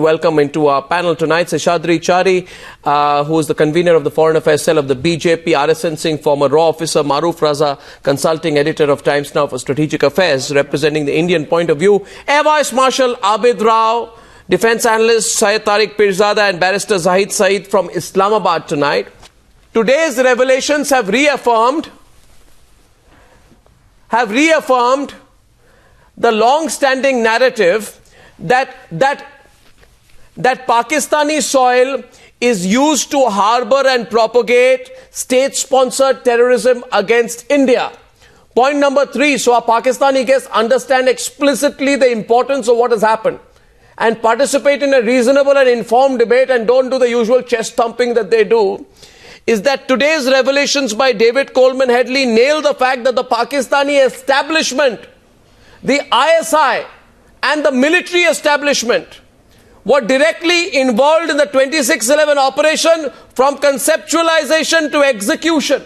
Welcome into our panel tonight, Seshadri Chari, who is the convener of the Foreign Affairs Cell of the BJP, RSN Singh, former RAW officer, Maroof Raza, consulting editor of Times Now for Strategic Affairs, representing the Indian point of view, Air Vice Marshal Abid Rao, defense analyst Syed Tariq Pirzada, and barrister Zahid Saeed from Islamabad tonight. Today's revelations have reaffirmed the long-standing narrative that Pakistani soil is used to harbor and propagate state-sponsored terrorism against India. Point number 3, so our Pakistani guests understand explicitly the importance of what has happened and participate in a reasonable and informed debate and don't do the usual chest thumping that they do, is that today's revelations by David Coleman Headley nail the fact that the Pakistani establishment, the ISI and the military establishment were directly involved in the 26/11 operation from conceptualization to execution.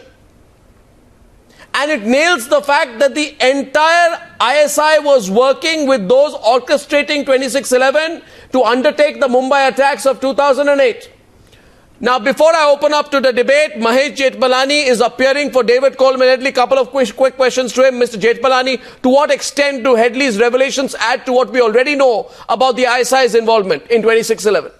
And it nails the fact that the entire ISI was working with those orchestrating 26/11 to undertake the Mumbai attacks of 2008. Now, before I open up to the debate, Mahesh Jethmalani is appearing for David Coleman Headley. Couple of quick questions to him. Mr. Jethmalani, to what extent do Headley's revelations add to what we already know about the ISI's involvement in 26/11?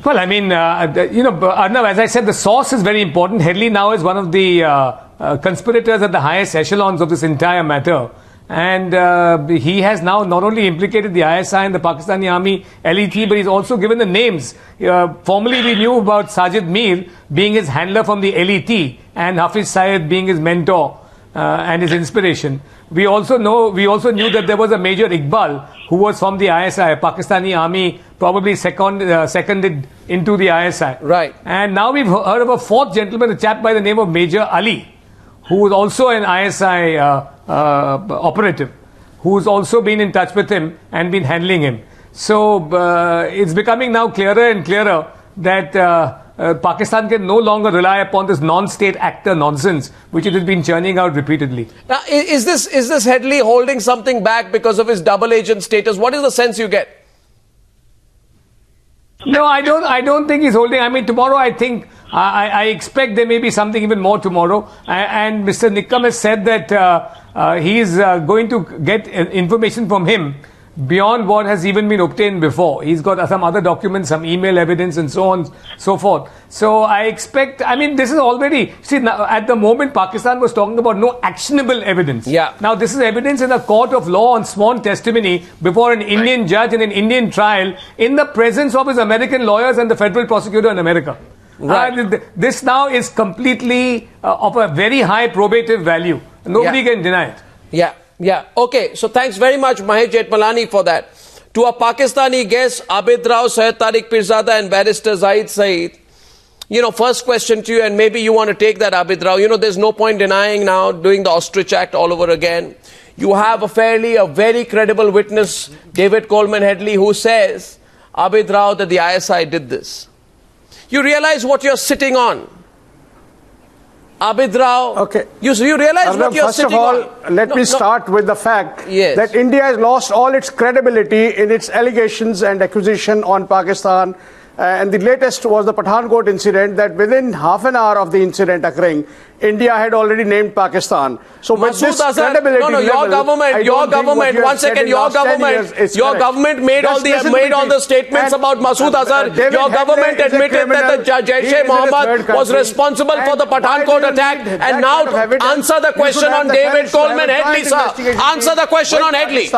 Well, I mean, Arnav, as I said, the source is very important. Headley now is one of the conspirators at the highest echelons of this entire matter. And he has now not only implicated the ISI and the Pakistani Army LET, but he's also given the names. Formerly, we knew about Sajid Mir being his handler from the LET and Hafiz Syed being his mentor and his inspiration. We also knew that there was a Major Iqbal who was from the ISI, Pakistani Army, probably seconded into the ISI. Right. And now we've heard of a fourth gentleman, a chap by the name of Major Ali, who was also an ISI operative, who's also been in touch with him and been handling him. So it's becoming now clearer and clearer that Pakistan can no longer rely upon this non-state actor nonsense, which it has been churning out repeatedly. Now, is this Headley holding something back because of his double agent status? What is the sense you get? No, I don't think he's holding. I mean, tomorrow I think, I expect there may be something even more tomorrow. And Mr. Nikam has said that he is going to get information from him beyond what has even been obtained before. He's got some other documents, some email evidence and so on, so forth. So I expect, I mean, this is already, see, now, at the moment Pakistan was talking about no actionable evidence. Yeah. Now this is evidence in a court of law on sworn testimony before an Indian judge in an Indian trial in the presence of his American lawyers and the federal prosecutor in America. Right. This now is completely of a very high probative value. Nobody can deny it. Yeah. Okay. So thanks very much, Mahesh Jethmalani, for that. To our Pakistani guests, Abid Rao, Syed Tariq Pirzada, and barrister Zahid Saeed. First question to you, and maybe you want to take that, Abid Rao. There's no point denying now doing the Ostrich Act all over again. You have a very credible witness, David Coleman Headley, who says, Abid Rao, that the ISI did this. You realize what you're sitting on. Abid Rao, okay. You realize what you're sitting on. First of all, let me start with the fact Yes. that India has lost all its credibility in its allegations and accusation on Pakistan. And the latest was the Pathankot incident, that within half an hour of the incident occurring, India had already named Pakistan. So with this credibility your government, one second, your government made all the statements about Masood Azhar. Your government admitted that the Jaish-e-Mohammed was responsible for the Pathankot attack. And now answer the question on David Coleman Headley, sir. Answer the question on Headley.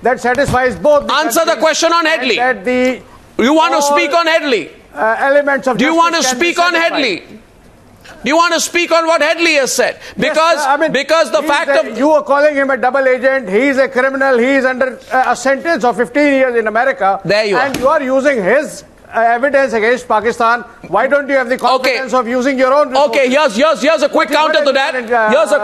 That satisfies both. Answer the question on Headley. You want to speak on Headley? Elements of. Do you want to speak on Headley? Do you want to speak on what Headley has said? Because the fact of... You are calling him a double agent. He is a criminal. He is under a sentence of 15 years in America. There you are. And you are using his evidence against Pakistan. Why don't you have the confidence of using your own resources? Okay, here's a quick counter to that. Here's a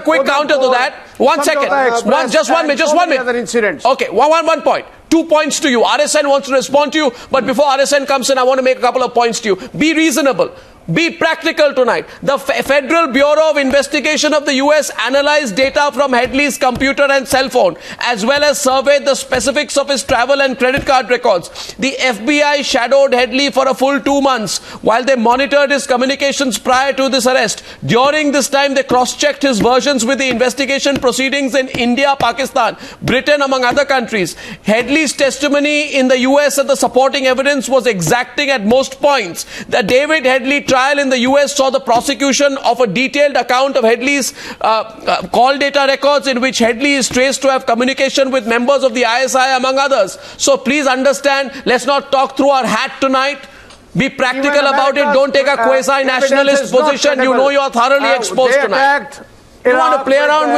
quick counter to that. 1 second. Just one minute. Okay, one point. 2 points to you. RSN wants to respond to you, but before RSN comes in, I want to make a couple of points to you. Be reasonable. Be practical tonight. The Federal Bureau of Investigation of the US analyzed data from Headley's computer and cell phone, as well as surveyed the specifics of his travel and credit card records. The FBI shadowed Headley for a full 2 months while they monitored his communications prior to this arrest. During this time, they cross-checked his versions with the investigation proceedings in India, Pakistan, Britain, among other countries. Headley's testimony in the US and the supporting evidence was exacting at most points. The David Headley trial in the US saw the prosecution of a detailed account of Headley's call data records, in which Headley is traced to have communication with members of the ISI, among others. So please understand, let's not talk through our hat tonight. Be practical about it. Don't take a quasi-nationalist position. You know you are thoroughly exposed tonight. You want to play around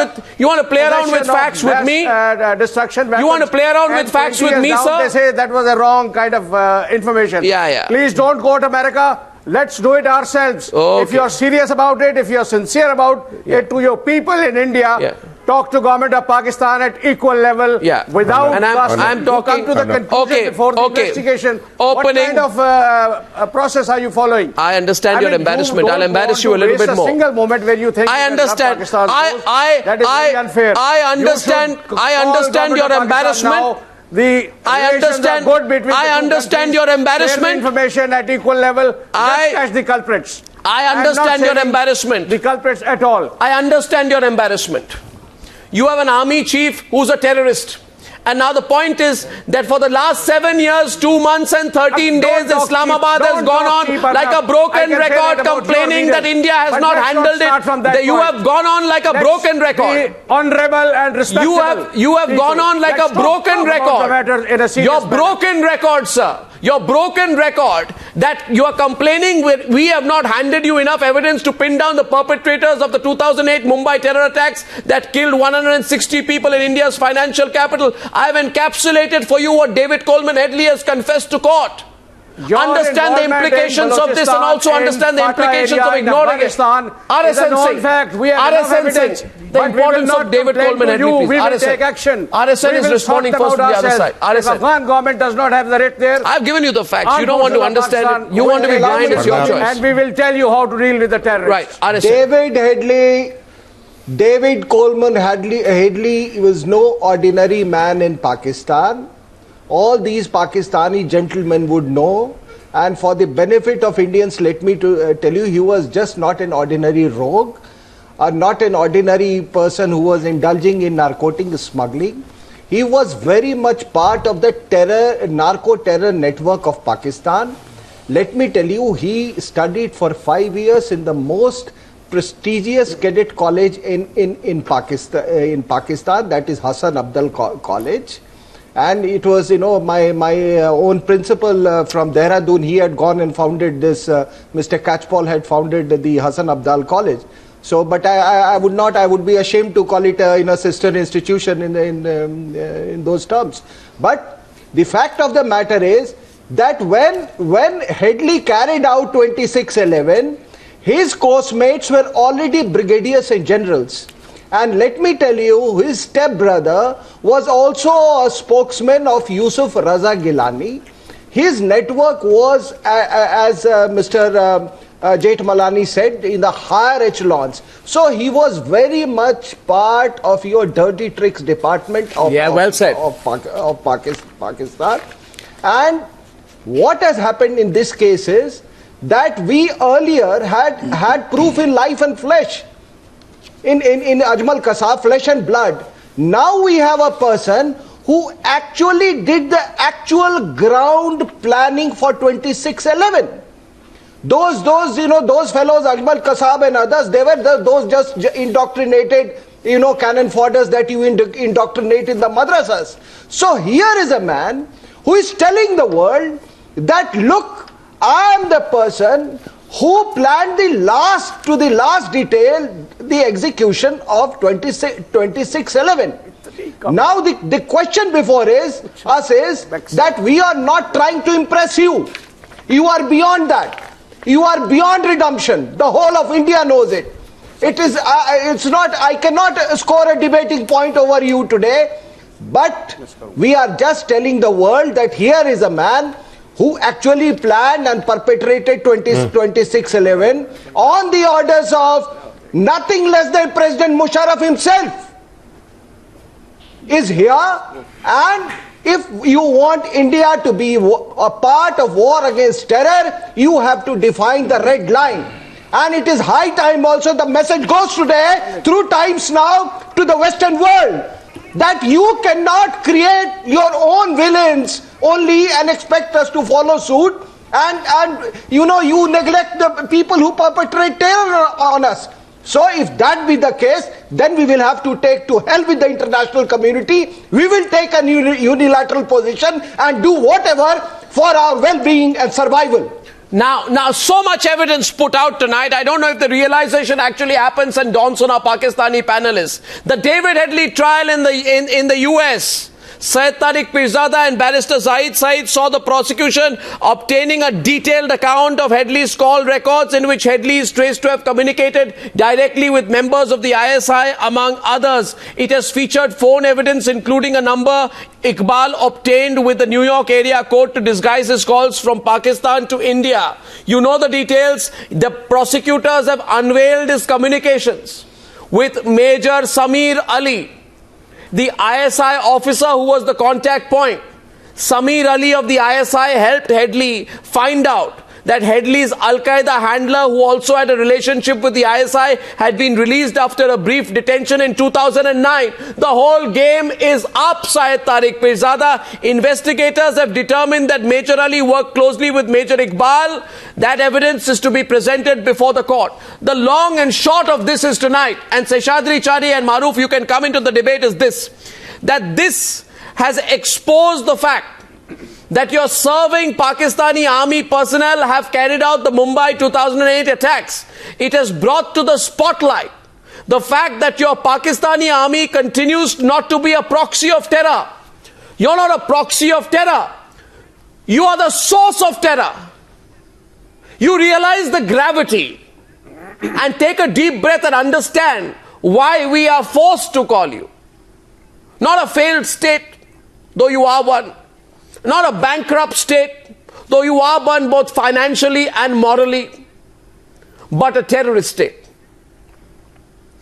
with facts with me? You want to play around with facts with me, sir? They say that was a wrong kind of information. Yeah. Please don't go to America. Let's do it ourselves. Okay. If you're serious about it, if you're sincere about it to your people in India, talk to government of Pakistan at equal level. Without and I'm talking to the conclusion before the investigation. What kind of process are you following? I understand your embarrassment. I'll embarrass you a little bit more. A single moment when you think I understand. That is very unfair. I understand your embarrassment. I understand your embarrassment. Information at equal level. Let's catch the culprits. I understand your embarrassment. The culprits at all. I understand your embarrassment. You have an army chief who's a terrorist. And now the point is that for the last 7 years, 2 months and 13 days, Islamabad has gone on like a broken record, complaining that India has not handled it. You have gone on like a broken record. Honorable and respectable. You have gone on like a broken record. Your broken record, sir. Your broken record that you are complaining with, we have not handed you enough evidence to pin down the perpetrators of the 2008 Mumbai terror attacks that killed 160 people in India's financial capital. I have encapsulated for you what David Coleman Headley has confessed to court. Understand the implications of this and also understand the implications of ignoring it. RSN, the importance of David Coleman Headley, please. We will take action. RSN is responding first to the other side. If Afghan government does not have the right there. I've given you the facts. You don't want to understand it. You want to be blind. It's your choice. And we will tell you how to deal with the terrorists. Right. David Coleman Headley was no ordinary man in Pakistan. All these Pakistani gentlemen would know, and for the benefit of Indians, let me tell you, he was just not an ordinary rogue, or not an ordinary person who was indulging in narcotic smuggling. He was very much part of the narco-terror network of Pakistan. Let me tell you, he studied for 5 years in the most prestigious cadet college in Pakistan, that is Hassan Abdal College. And it was, my own principal from Dehradun, he had gone and founded this, Mr. Catchpole had founded the Hassan Abdal College. So, but I would be ashamed to call it a sister institution in those terms. But the fact of the matter is that when Headley carried out 2611, his course mates were already brigadiers and generals. And let me tell you, his stepbrother was also a spokesman of Yusuf Raza Gilani. His network was, as Mr. Jethmalani said, in the higher echelons. So he was very much part of your dirty tricks department of Pakistan. And what has happened in this case is that we earlier had proof in life and flesh. In Ajmal Kasab, flesh and blood. Now we have a person who actually did the actual ground planning for 2611. Those fellows, Ajmal Kasab and others, they were those just indoctrinated, cannon fodders that you indoctrinate in the madrasas. So here is a man who is telling the world that, look, I am the person who planned to the last detail the execution of 2611. Now the question before us is that we are not trying to impress you. You are beyond that. You are beyond redemption. The whole of India knows it. I cannot score a debating point over you today, but we are just telling the world that here is a man who actually planned and perpetrated 26/11 on the orders of nothing less than President Musharraf himself, is here. And if you want India to be a part of war against terror, you have to define the red line. And it is high time also the message goes today through Times Now to the Western world that you cannot create your own villains only and expect us to follow suit, and you neglect the people who perpetrate terror on us. So if that be the case, then we will have to take to hell with the international community. We will take a unilateral position and do whatever for our well-being and survival. Now, so much evidence put out tonight. I don't know if the realization actually happens and dawns on our Pakistani panelists. The David Headley trial in the US. Syed Tariq Pirzada and Barrister Zahid Saeed saw the prosecution obtaining a detailed account of Headley's call records in which Headley is traced to have communicated directly with members of the ISI, among others. It has featured phone evidence including a number Iqbal obtained with the New York area court to disguise his calls from Pakistan to India. You know the details. The prosecutors have unveiled his communications with Major Samir Ali, the ISI officer who was the contact point. Samir Ali of the ISI helped Headley find out that Headley's Al-Qaeda handler, who also had a relationship with the ISI, had been released after a brief detention in 2009. The whole game is up, Syed Tariq Pirzada. Investigators have determined that Major Ali worked closely with Major Iqbal. That evidence is to be presented before the court. The long and short of this is tonight, and Seshadri Chari and Maruf, you can come into the debate, is this: that this has exposed the fact that your serving Pakistani army personnel have carried out the Mumbai 2008 attacks. It has brought to the spotlight the fact that your Pakistani army continues not to be a proxy of terror. You're not a proxy of terror. You are the source of terror. You realize the gravity and take a deep breath and understand why we are forced to call you. Not a failed state, though you are one. Not a bankrupt state, though you are one both financially and morally, but a terrorist state.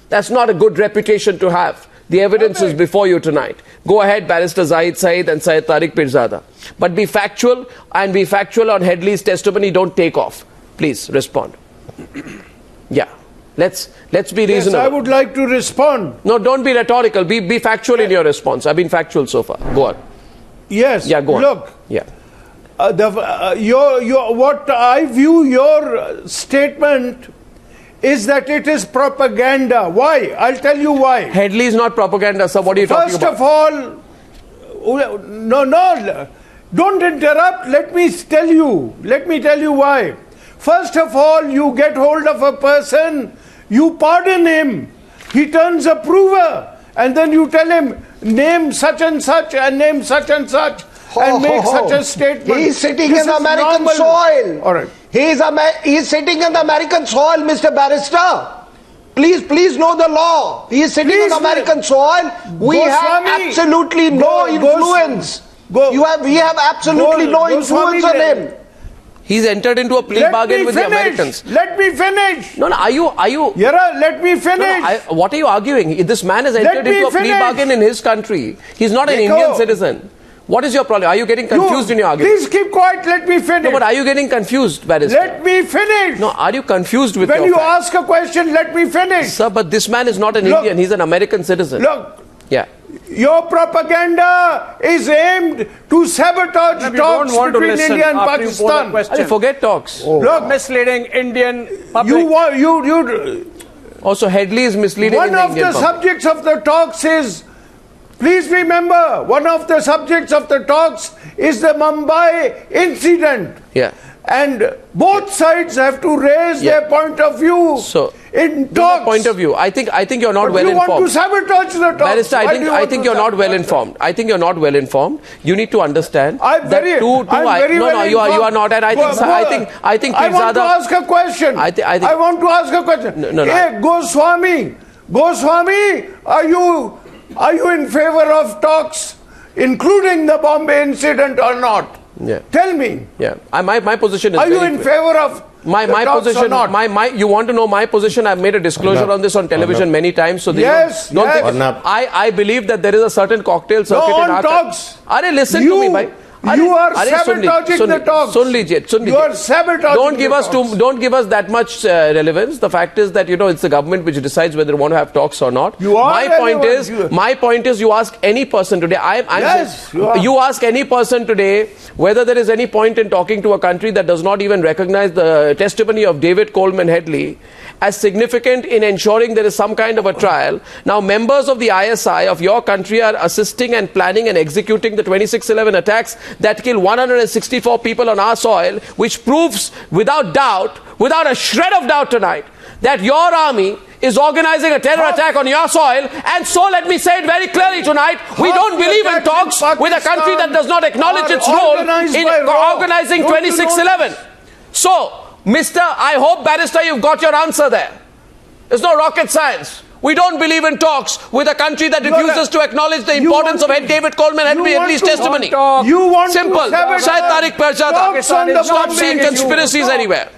That's not a good reputation to have. The evidence is before you tonight. Go ahead, Barrister Zahid Saeed and Syed Tariq Pirzada. But be factual, and be factual on Headley's testimony. Don't take off. Please respond. Yeah. Let's be reasonable. Yes, I would like to respond. No, don't be rhetorical. Be factual in your response. I've been factual so far. Go on. Yes. Yeah, go on. Look. Yeah. What I view your statement is that it is propaganda. Why? I'll tell you why. Headley is not propaganda, sir. What are you talking about? First of all, no, don't interrupt. Let me tell you why. First of all, you get hold of a person, you pardon him, he turns approver, and then you tell him, name such and such and name such and such, and make such a statement. He's sitting in American soil. All right. He's sitting in the American soil, Mr. Barrister. Please know the law. He is sitting in American soil. We have absolutely no influence. We have absolutely no influence on him. He's entered into a plea bargain with the Americans. Let me finish. No, are you? Yara, let me finish. No, what are you arguing? This man has entered into a plea bargain in his country. He's not an Indian citizen. What is your problem? Are you getting confused in your argument? Please keep quiet. Let me finish. No, but are you getting confused, Barrister? Let me finish. No, are you confused with when you ask a question? Let me finish. Sir, but this man is not an Indian. He's an American citizen. Look. Yeah. Your propaganda is aimed to sabotage talks between India and Pakistan. Forget talks. Oh. Look, misleading Indian public. Also, Headley is misleading One in the of Indian the public. subjects of the talks is, please remember, one of the subjects of the talks is the Mumbai incident. Yeah. And both sides have to raise their point of view in talks. Point of view. I think you're not well informed. You want to sabotage the talks. Barrister, I think you're not well informed. I think you're not well informed. You need to understand that you are not. And I think I want to ask a question. I want to ask a question. No. Hey, Goswami, are you in favor of talks, including the Bombay incident or not? Yeah. Tell me. Yeah. My position is Are you very in clear. favor of My talks position, or not? you want to know my position? I've made a disclosure on this on television many times. So Yes, don't yes. think I believe that there is a certain cocktail circuit in on our talks. Are listen to me, bhai. You are sabotaging the talks. You are sabotaging Don't give us that much relevance. The fact is that it's the government which decides whether we want to have talks or not. My point is, you ask any person today. You ask any person today whether there is any point in talking to a country that does not even recognize the testimony of David Coleman Headley as significant in ensuring there is some kind of a trial. Now, members of the ISI of your country are assisting and planning and executing the 26/11 attacks that killed 164 people on our soil, which proves without doubt, without a shred of doubt tonight, that your army is organizing a terror attack on your soil. And so let me say it very clearly tonight, we don't believe in talks with a country that does not acknowledge its role in organizing 26/11. So, I hope, Barrister, you've got your answer there. There's no rocket science. We don't believe in talks with a country that refuses to acknowledge the importance of David Coleman Headley's testimony. Simple. Shahid Tariq Parjata. Stop seeing conspiracies anywhere.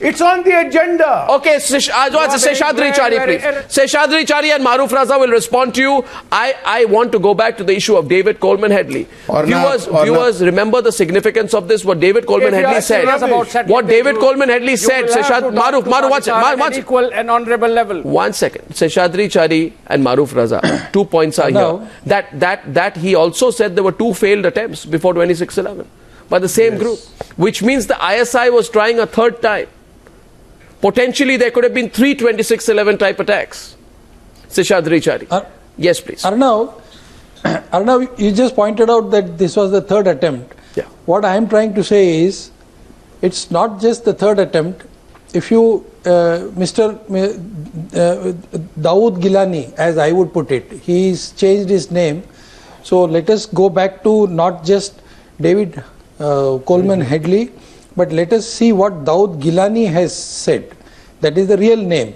It's on the agenda. Okay, Seshadri Chari, please. Seshadri Chari and Maruf Raza will respond to you. I want to go back to the issue of David Coleman Headley. Viewers, remember the significance of this, what David Coleman Headley said. What David Coleman Headley said. Maruf, one equal and honorable level. 1 second. Seshadri Chari and Maruf Raza. 2 points are here. That he also said there were 2 failed attempts before 26/11 by the same group, which means the ISI was trying a third time. Potentially, there could have been 3 26/11 type attacks. Seshadri Chari. Yes, please. Arnav, you just pointed out that this was the third attempt. Yeah. What I am trying to say is, it's not just the third attempt. If you, Mr. Dawood Gilani, as I would put it, he's changed his name. So let us go back to not just David Coleman Headley, but let us see what Dawood Gilani has said. That is the real name.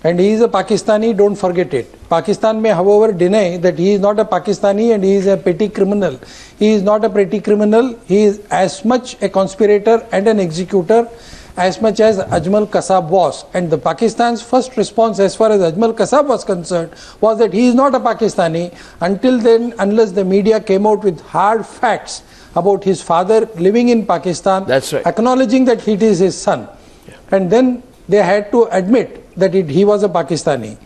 And he is a Pakistani, don't forget it. Pakistan may, however, deny that he is not a Pakistani and he is a petty criminal. He is not a petty criminal. He is as much a conspirator and an executor as much as Ajmal Kasab was. And the Pakistan's first response as far as Ajmal Kasab was concerned was that he is not a Pakistani. Until then, unless the media came out with hard facts about his father living in Pakistan, that's right, acknowledging that it is his son. Yeah. And then they had to admit that he was a Pakistani.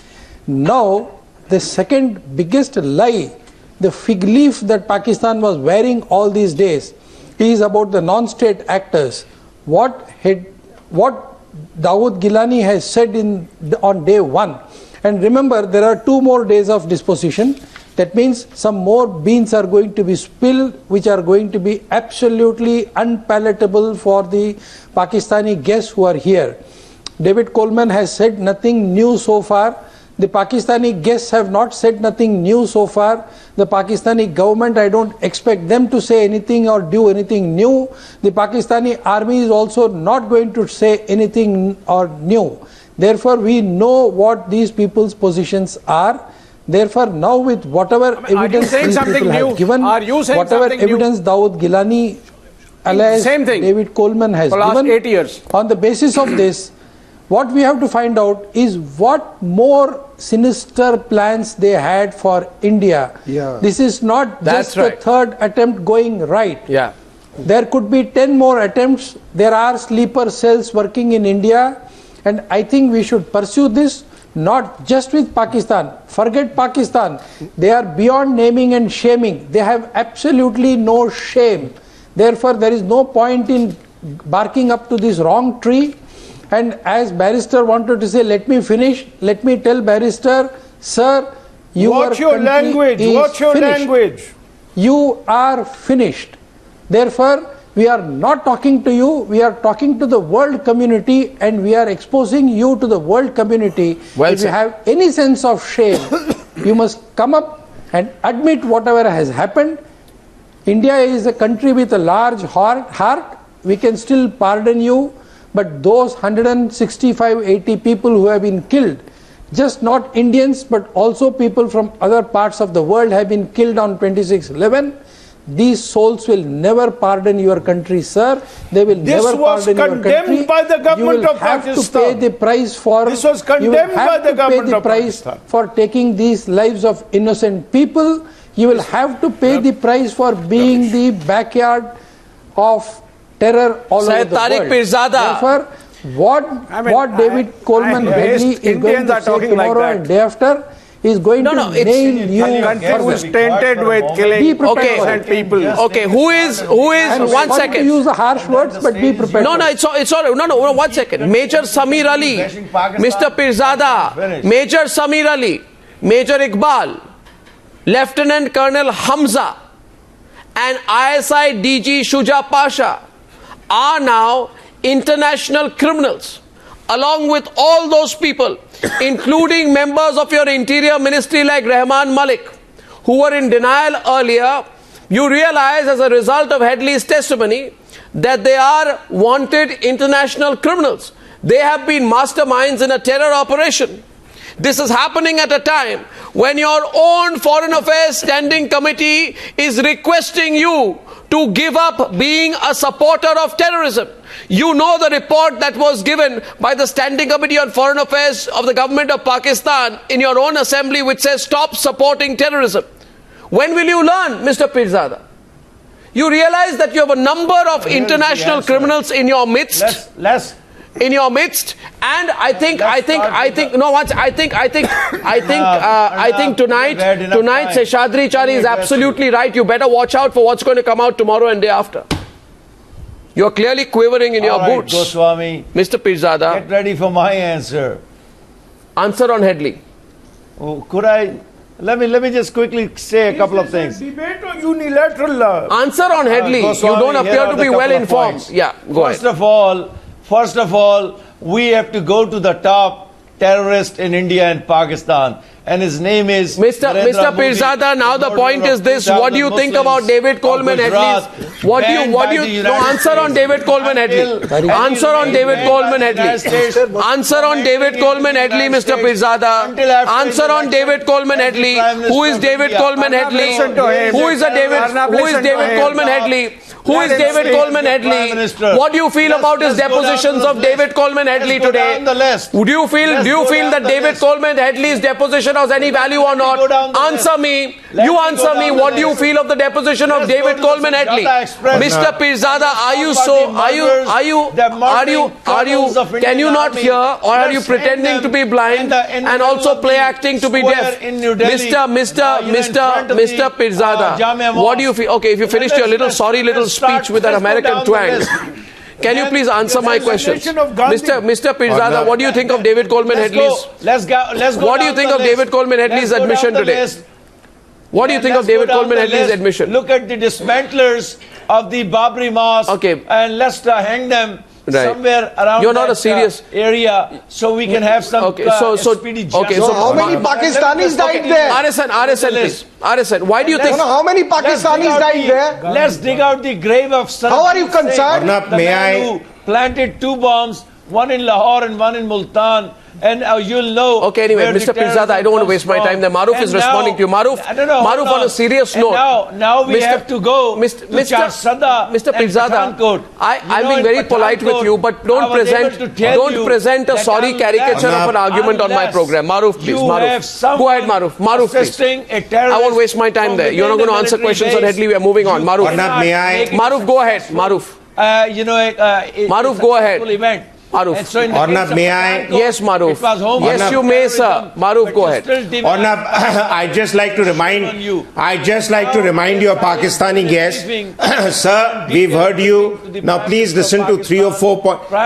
Now, the second biggest lie, the fig leaf that Pakistan was wearing all these days, is about the non-state actors. What Dawood Gilani has said on day 1. And remember, there are 2 more days of disposition. That means some more beans are going to be spilled, which are going to be absolutely unpalatable for the Pakistani guests who are here. David Coleman has said nothing new so far. The Pakistani guests have not said nothing new so far. The Pakistani government, I don't expect them to say anything or do anything new. The Pakistani army is also not going to say anything or new. Therefore, we know what these people's positions are. Therefore, now with whatever evidence these people have given, whatever evidence Dawood Gilani alias David Coleman has given, 8 years. On the basis of this, what we have to find out is what more sinister plans they had for India. Yeah. This is not just the third attempt going right. Yeah. There could be 10 more attempts. There are sleeper cells working in India, and I think we should pursue this. Not just with Pakistan. Forget Pakistan. They are beyond naming and shaming. They have absolutely no shame. Therefore, there is no point in barking up to this wrong tree. And as Barrister wanted to say, let me finish. Let me tell Barrister, sir, watch your language. Watch your language. You are finished. Therefore, we are not talking to you, we are talking to the world community, and we are exposing you to the world community. If you have any sense of shame, you must come up and admit whatever has happened. India is a country with a large heart. We can still pardon you, but those 165-80 people who have been killed, just not Indians, but also people from other parts of the world have been killed on 26/11. these souls will never pardon your country, sir. They will This never was pardon your condemned country. by the government you will of have Pakistan. to pay the price for. This was you will condemned by have the to pay government the of price Pakistan. for taking these lives of innocent people. You will have to pay the price for being the backyard of terror all Syed over the Tariq world. Pirzada. Therefore, what David Coleman Headley is going Indians to are say talking like tomorrow that. and day after is going to it's- nail you. A country who is further. tainted with Be killing prepared Okay. for it. innocent people. Okay, who is I'm one sorry to second. use the harsh words, but be prepared. No, for no, it. it's all. No, 1 second. Major Samir Ali, Mr. Pirzada, Major Samir Ali, Major Iqbal, Lieutenant Colonel Hamza, and ISI DG Shuja Pasha are now international criminals, along with all those people, including members of your interior ministry like Rahman Malik, who were in denial earlier. You realize as a result of Headley's testimony that they are wanted international criminals. They have been masterminds in a terror operation. This is happening at a time when your own Foreign Affairs Standing Committee is requesting you to give up being a supporter of terrorism. You know the report that was given by the Standing Committee on Foreign Affairs of the government of Pakistan in your own assembly, which says stop supporting terrorism. When will you learn, Mr. Pirzada? You realize that you have a number of international criminals in your midst. In your midst, and I think tonight Seshadri Chari is absolutely right. You better watch out for what's going to come out tomorrow and day after. You're clearly quivering in your boots. Goswami, Mr. Pirzada, get ready for my answer. Answer on Headley. Oh, could I? Let me just quickly say a couple of things. Debate or unilateral? Answer on Headley. Goswami, You don't here appear are to the be couple well of informed. points. Yeah, go ahead. First of all, we have to go to the top terrorist in India and Pakistan, and his name is Mr. Narendra Modi, Pirzada. Now the murderer point of is this: what do you 2,000 think about Muslims David of Coleman Gujarat, Headley's? banned by the United Answer on States David Coleman Headley. until Answer on Headley David banned Coleman by the Headley. United States. Answer on David Coleman Headley, Mr. Pirzada. Answer on David Coleman Headley. Who is David Coleman Headley? listen to him. Who is a David? Arnab, Who is listen to David him. Coleman Headley? Who is Let him David speak, Coleman Mr. Headley? Prime Minister. What do you feel about his Let's go down depositions the of list. David Coleman Headley Let's go today? down the list. Do you feel Let's go that down the David list. Coleman Headley's deposition has any value or Let me not? go down the Answer list. me. Let You me go answer me. down the What do you list. feel of the deposition of Let's go David to the Coleman Headley? Sunjata Express. Mr. Pirzada, are you Let's so? talk about the murdering Can you colonels not of hear, Indian or are you Army. pretending Let's to be hang blind them in the and middle also of play the acting to be square deaf? in New Delhi. Mr. Jamia Pirzada, what do you feel? Okay, if you finished your little speech with an American twang, can you please answer my questions? Mr. Pirzada, what do you think of David Coleman Headley's? Let's go. What do you think of David Coleman Headley's admission today? What do you think of David Coleman Headley's admission? Look at the dismantlers of the Babri Mosque. Okay. And let's hang them somewhere around You're not that, a serious area, so we can have some speedy justice. okay, So how many Pakistanis died there? RSN, please. RSN, why do you think? How many Pakistanis died there? Let's dig out the grave of Saddam How are you Hussein, concerned? the man who planted 2 bombs, one in Lahore and one in Multan, and you'll know. Okay, anyway, where the Mr. Pirzada, I don't want to waste my time there. Maruf is responding to you. Maruf, on a serious note. Now we have to go to Charsada Mr. and Pirzada, Pathankot. I'm being very polite with you, but don't present a sorry caricature of an argument on my program. Maruf, please. Maruf. Go ahead, Maruf. Maruf, please. I won't waste my time there. You're not going to answer questions on Headley. We are moving on. Maruf. Maruf, go ahead. Maruf. Maruf, go ahead. Maruf. Arnab, may I? Yes, Maruf. Yes, you may, sir. Maruf, go ahead. Arnab, I'd just like to remind your Pakistani guests, sir, we've heard you. Now please listen to 3 or 4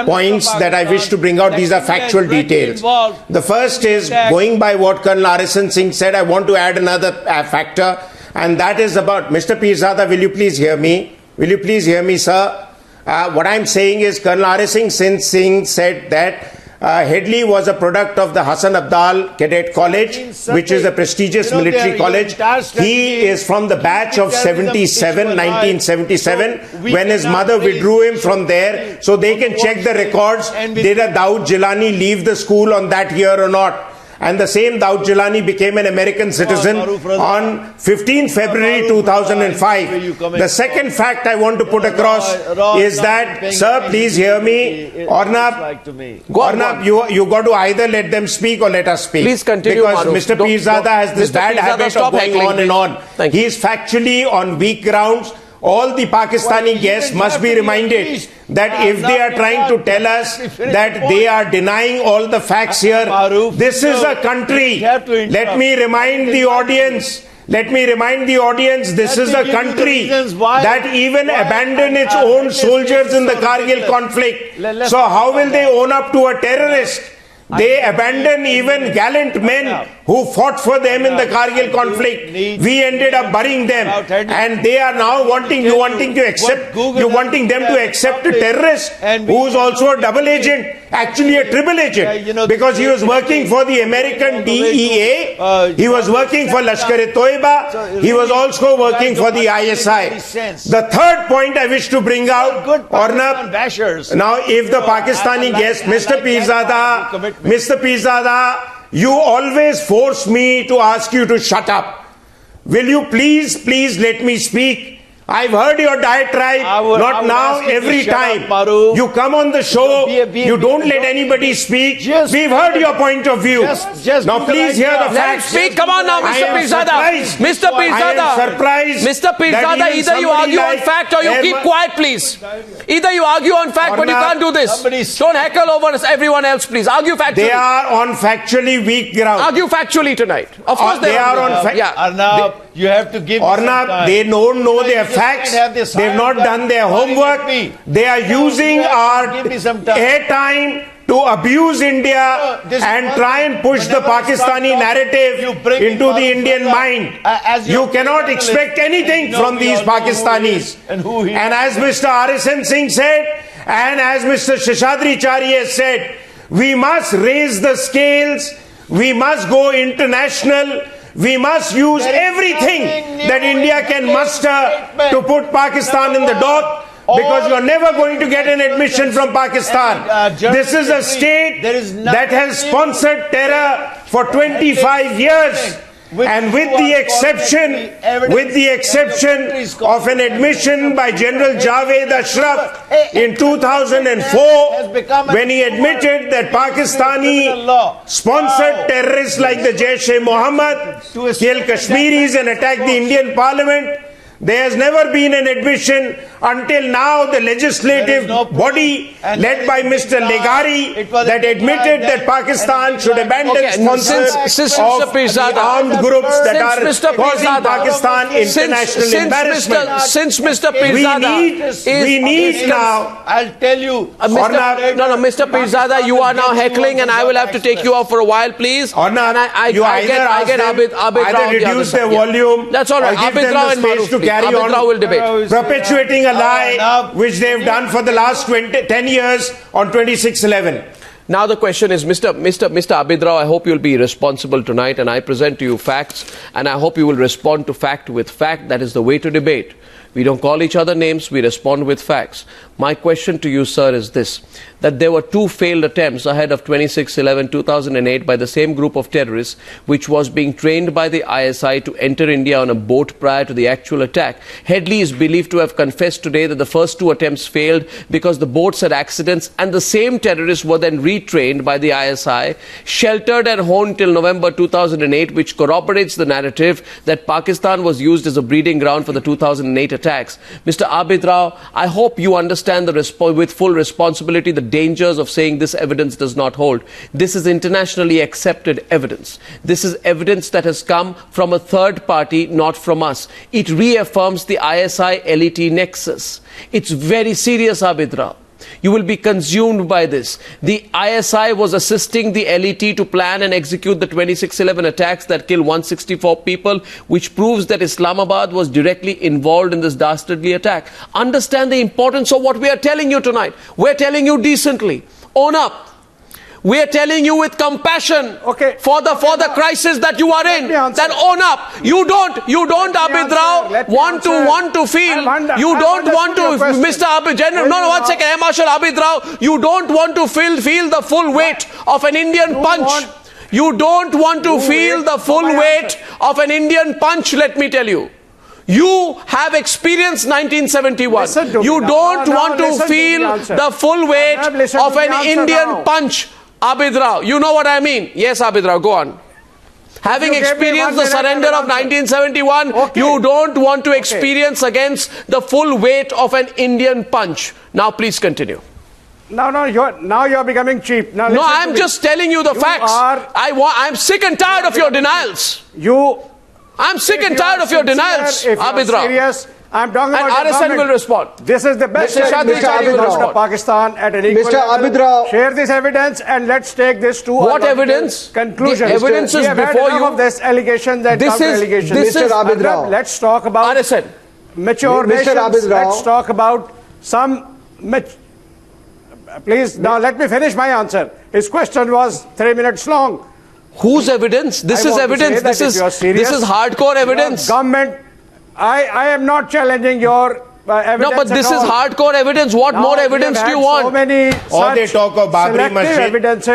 points that I wish to bring out. These are factual details. The first is, going by what Colonel Arasan Singh said, I want to add another factor, and that is about, Mr. Pirzada, will you please hear me? Will you please hear me, sir? What I'm saying is, Colonel Arasan Singh said that Headley was a product of the Hassan Abdal Cadet College, which is a prestigious military college. He is from the batch of 1977, when his mother withdrew him from there. So they can check the records. Did a Dawood Jilani leave the school on that year or not? and the same Daud Jilani became an American citizen on 15 February 2005. The second fact I want to put across is that, sir, please hear me. Ornab, you got to either let them speak or let us speak. Please continue, because Mr. Pirzada has this bad habit of going on and on. He is factually on weak grounds. All the Pakistani guests must be reminded that if they are trying to tell us that they are denying all the facts here, this is a country. Let me remind the audience. This is a country that even abandoned its own soldiers in the Kargil conflict. So how will they own up to a terrorist? They abandoned even gallant men who fought for them in the Kargil conflict. We ended up burying them, and they are now wanting them to accept a terrorist who is also a double agent, actually a triple agent, because he was working for the American DEA, he was working for Lashkar-e-Toiba, he was also working for the ISI. The third point I wish to bring out, Ornab, now if the Pakistani guest, Mr. Pirzada, you always force me to ask you to shut up. Will you please let me speak? I've heard your diatribe, not now, every time. You come on the show, you don't let anybody speak. We've heard your point of view. Now please hear the facts. Speak, come on now, Mr. Pirzada. Mr. Pirzada. I am surprised. Mr. Pirzada, either you argue on fact or you keep quiet, please. Either you argue on fact, but you can't do this. Don't heckle over everyone else, please. Argue factually. They are on factually weak ground. Argue factually tonight. Of course they are on factually. Arnab, you have to give Ornab, they don't know their facts. They've not done their homework. They are using our airtime to abuse India and try and push the Pakistani narrative into the Indian mind. You cannot expect anything from these Pakistanis. And as Mr. RSN Singh said, and as Mr. Seshadri Chari has said, we must raise the scales. We must go international. We must use everything that India can muster to put Pakistan in the dock, because you're never going to get an admission from Pakistan. This is a state that has sponsored terror for 25 years. And with the exception of an admission by General Javed Ashraf in 2004, when he admitted that Pakistani sponsored terrorists like the Jaish-e-Mohammed kill Kashmiris and attack the Indian Parliament, there has never been an admission until now. The legislative body led by Mr. Legari that admitted that Pakistan should abandon sponsors of the armed groups that are causing Pakistan international embarrassment. Since Mr. Pirzada we need now. I'll tell you. Mr. Pirzada, you are now heckling, and I will have to take you off for a while, please. I get either reduce their volume. That's all right. Abid Rao and Maruf, carry on will debate. Perpetuating a lie which they've done for the last 10 years on 26/11. Now the question is, Mr. Abid Rao, I hope you'll be responsible tonight, and I present to you facts, and I hope you will respond to fact with fact. That is the way to debate. We don't call each other names, we respond with facts. My question to you, sir, is this, that there were two failed attempts ahead of 26/11/2008 by the same group of terrorists, which was being trained by the ISI to enter India on a boat prior to the actual attack. Headley is believed to have confessed today that the first two attempts failed because the boats had accidents, and the same terrorists were then retrained by the ISI, sheltered and honed till November 2008, which corroborates the narrative that Pakistan was used as a breeding ground for the 2008 attacks. Mr. Abid Rao, I hope you understand with full responsibility the dangers of saying this evidence does not hold. This is internationally accepted evidence. This is evidence that has come from a third party, not from us. It reaffirms the ISI-LET nexus. It's very serious, Abid Rao. You will be consumed by this. The ISI was assisting the LET to plan and execute the 26/11 attacks that killed 164 people, which proves that Islamabad was directly involved in this dastardly attack. Understand the importance of what we are telling you tonight. We're telling you decently. Own up. We are telling you with compassion for the crisis that you are in. Then own up. You don't, Abid Rao, want to feel. You don't want to, Mr. Abid, one second, Marshal Abid Rao. You don't want to feel the full weight of an Indian punch. You don't want to feel the full weight of an Indian punch, let me tell you. You have experienced 1971. You don't want to feel the full weight of an Indian punch, Abid Rao. You know what I mean? Yes, Abid Rao, go on. Having experienced the surrender of 1971, you don't want to experience against the full weight of an Indian punch. Now please continue. Now you're becoming cheap. Now no, I'm just telling you the facts. I'm sick and tired of your denials. I'm sick and tired of your denials, Abid Rao. I'm talking about and RSN will respond. This is the best of Pakistan at an equal level. Abid Rao. Share this evidence and let's take this to what evidence? Conclusion. The evidence is before you. Of this allegations and counter-allegations. Mr. Abid Rao. Let's talk about RSN. Mature nations. Let's talk about some. Please, now let me finish my answer. His question was 3 minutes long. Whose evidence? This is evidence. This is hardcore evidence. Government. I am not challenging your evidence. No, but this is hardcore evidence. What more evidence do you want? So many or they talk of Babri Masjid.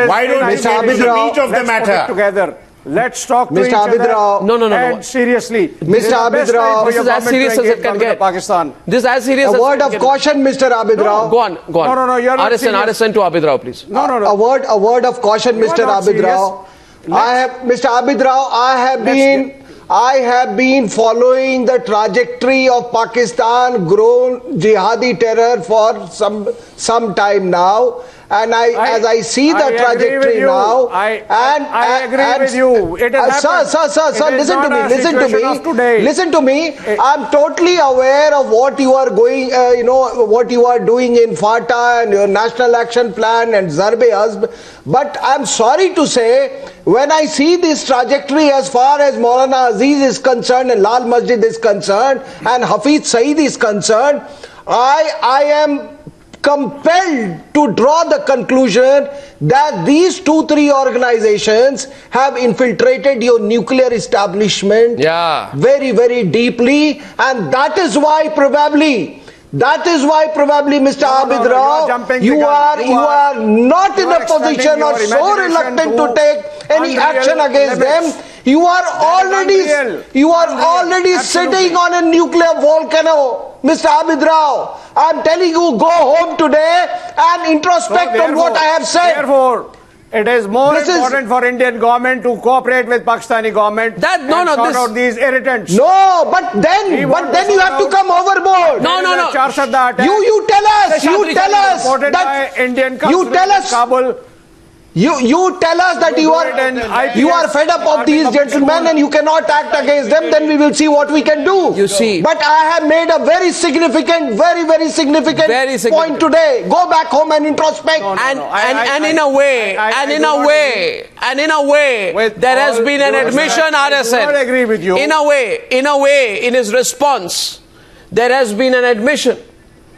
Why don't we get to the meat of the matter? Together. Let's talk to Mr. each Abid other. Rao. No. And seriously. Mr. Abid Rao. This is as serious as it can get. Pakistan. This is as serious as a word of caution, Mr. Abid Rao. Go on. No, you're not RSN to Abid Rao, please. No. A word of caution, Mr. Abid Rao. Mr. Abid Rao, I have been following the trajectory of Pakistan grown jihadi terror for some time now, and as I see the trajectory now, I agree with you. It sir, listen to me. I'm totally aware of what you are what you are doing in FATA and your National Action Plan and Zarb-e-Azb. But I'm sorry to say, when I see this trajectory as far as Maulana Aziz is concerned and Lal Masjid is concerned and Hafiz Saeed is concerned, I am compelled to draw the conclusion that these 2-3 organizations have infiltrated your nuclear establishment very, very deeply, and that is why probably, Mr. Abid Rao, you are not in a position or so reluctant to take any action against them. You are already sitting on a nuclear volcano, Mr. Abid Rao. I'm telling you, go home today and introspect on what I have said. Therefore, it is more important for Indian government to cooperate with Pakistani government and sort out these irritants. No, but then you have to come overboard. No. You tell us that Indian Kabul. You tell us that you are fed up of these gentlemen and you cannot act against them, then we will see what we can do. You see. But I have made a very significant point today. Go back home and introspect. And in a way, there has been an admission, RSN. I agree with you. In a way, in his response, there has been an admission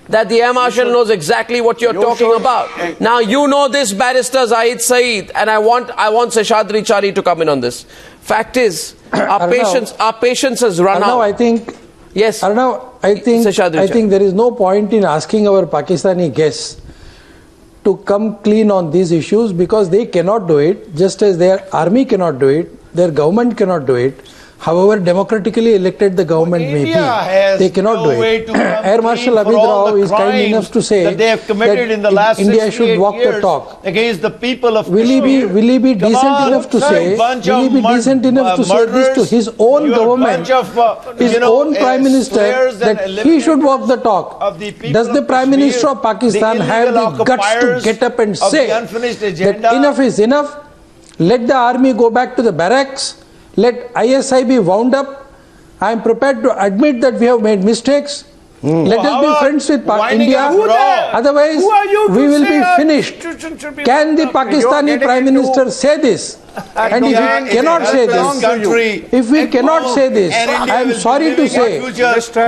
that the Air Marshal knows exactly what you're talking about. Now, you know this, Barrister Zahid Saeed, and I want Seshadri Chari to come in on this. Fact is, our patience has run out. I think there is no point in asking our Pakistani guests to come clean on these issues, because they cannot do it, just as their army cannot do it, their government cannot do it. However democratically elected the government may be, they cannot do it. Air Marshal Abid Rao is kind enough to say that they have committed in the last India should walk the talk against the people of Will he be decent enough to say? Will he be decent enough to say this to his own government, his own Prime Minister, that he should walk the talk? Does the Prime Minister of Pakistan have the guts to get up and say that enough is enough? Let the army go back to the barracks. Let ISI be wound up. I am prepared to admit that we have made mistakes. Let us be friends with India. Otherwise, we will be finished. Can the Pakistani Prime Minister say this? And if he cannot say this, I am sorry to say,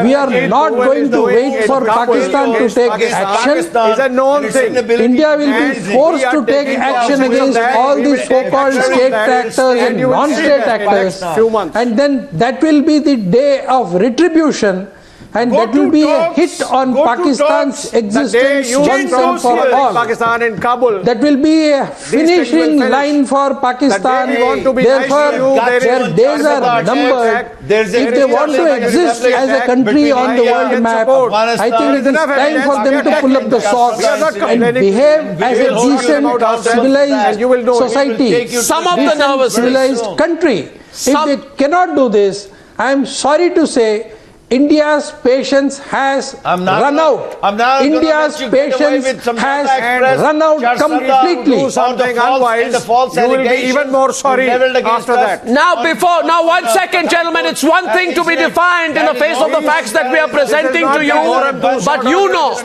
we are not going to wait for Pakistan to take action. It's a known thing. India will be forced to take action against all these so-called state actors and non-state actors. And then that will be the day of retribution, And Go that will to be a talks, hit on go to Pakistan's talks. existence once and for in all. Pakistan in Kabul. That will be a finishing finish. line for Pakistan. That they want to be nice Therefore, to you, there their is days are numbered. If they want to exist as a country on the world map, I think it is time for them to pull up the socks and behave as a decent, civilized society, Some of the decent, nervousness. civilized country. If they cannot do this, I am sorry to say, India's patience has run out. India's patience has run out completely. Do something otherwise, you will be even more sorry after that. Now 1 second, gentlemen. It's one thing to be defined in the face of the facts that we are presenting to you, but you know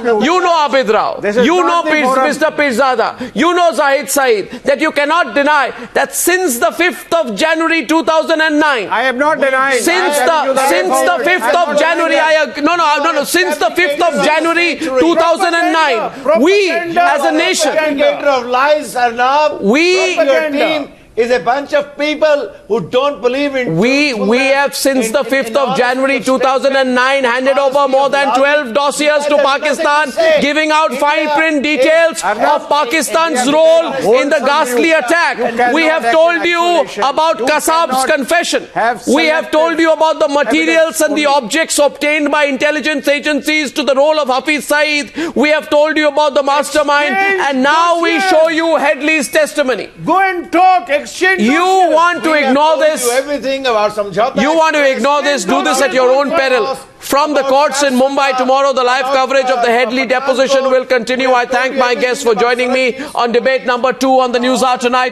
Abid Rao, you know Mr. Pirzada, you know Zahid Saeed, that you cannot deny that since the 5th of January 2009, I am not denying. since the 5th of January, since the 5th of January 2009, we as a nation, of lies, Arnab. we Your team is a bunch of people who don't believe in We have since the 5th of January 2009 handed over more than 12 dossiers to Pakistan, giving out fine print details of Pakistan's role in the ghastly attack. We have told you about Kasab's confession. We have told you about the materials and the objects obtained by intelligence agencies to the role of Hafiz Saeed. We have told you about the mastermind, and now we show you Headley's testimony. Go and talk, exchange. You want to ignore this? Everything about Samjhauta. You want to ignore this? Do this at your own peril. From the courts in Mumbai tomorrow, the live coverage of the Headley deposition will continue. I thank my guests for joining me on debate number 2 on the News Hour tonight.